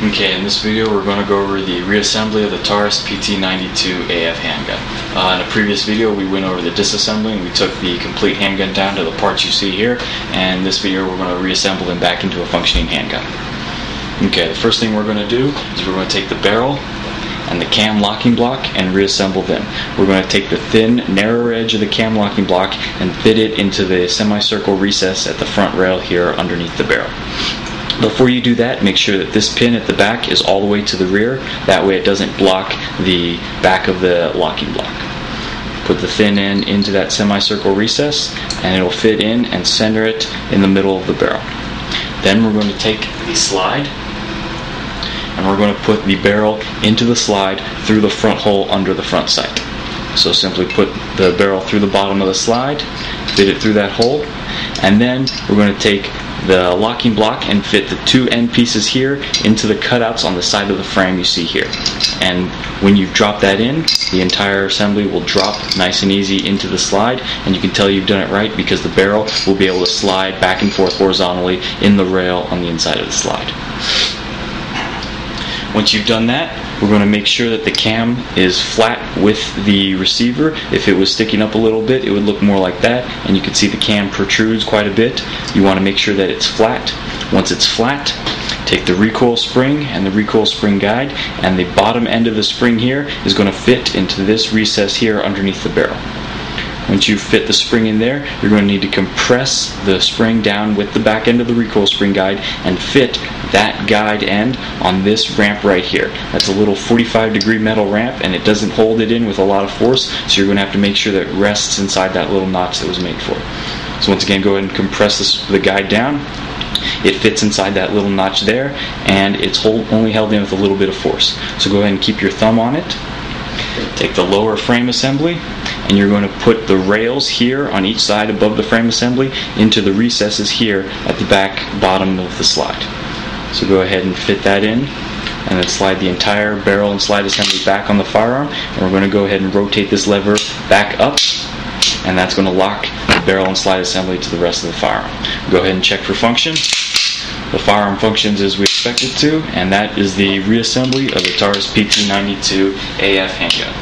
Okay, in this video we're going to go over the reassembly of the Taurus PT92 AF handgun. In a previous video we went over the disassembly and we took the complete handgun down to the parts you see here, and in this video we're going to reassemble them back into a functioning handgun. Okay, the first thing we're going to do is we're going to take the barrel and the cam locking block and reassemble them. We're going to take the thin, narrow edge of the cam locking block and fit it into the semicircle recess at the front rail here underneath the barrel. Before you do that, make sure that this pin at the back is all the way to the rear. That way it doesn't block the back of the locking block. Put the thin end into that semicircle recess and it'll fit in and center it in the middle of the barrel. Then we're going to take the slide and we're going to put the barrel into the slide through the front hole under the front sight. So simply put the barrel through the bottom of the slide, fit it through that hole, and then we're going to take the locking block and fit the two end pieces here into the cutouts on the side of the frame you see here. And when you drop that in, the entire assembly will drop nice and easy into the slide, and you can tell you've done it right because the barrel will be able to slide back and forth horizontally in the rail on the inside of the slide. Once you've done that, we're going to make sure that the cam is flat with the receiver. If it was sticking up a little bit, it would look more like that, and you can see the cam protrudes quite a bit. You want to make sure that it's flat. Once it's flat, take the recoil spring and the recoil spring guide, and the bottom end of the spring here is going to fit into this recess here underneath the barrel. Once you fit the spring in there, you're going to need to compress the spring down with the back end of the recoil spring guide and fit that guide end on this ramp right here. That's a little 45-degree metal ramp, and it doesn't hold it in with a lot of force, so you're going to have to make sure that it rests inside that little notch that was made for it. So once again, go ahead and compress the guide down. It fits inside that little notch there, and it's only held in with a little bit of force. So go ahead and keep your thumb on it. Take the lower frame assembly, and you're going to put the rails here on each side above the frame assembly into the recesses here at the back bottom of the slide. So go ahead and fit that in, and then slide the entire barrel and slide assembly back on the firearm, and we're going to go ahead and rotate this lever back up, and that's going to lock the barrel and slide assembly to the rest of the firearm. Go ahead and check for function. The firearm functions as we expect it to, and that is the reassembly of the Taurus PT92 AF handgun.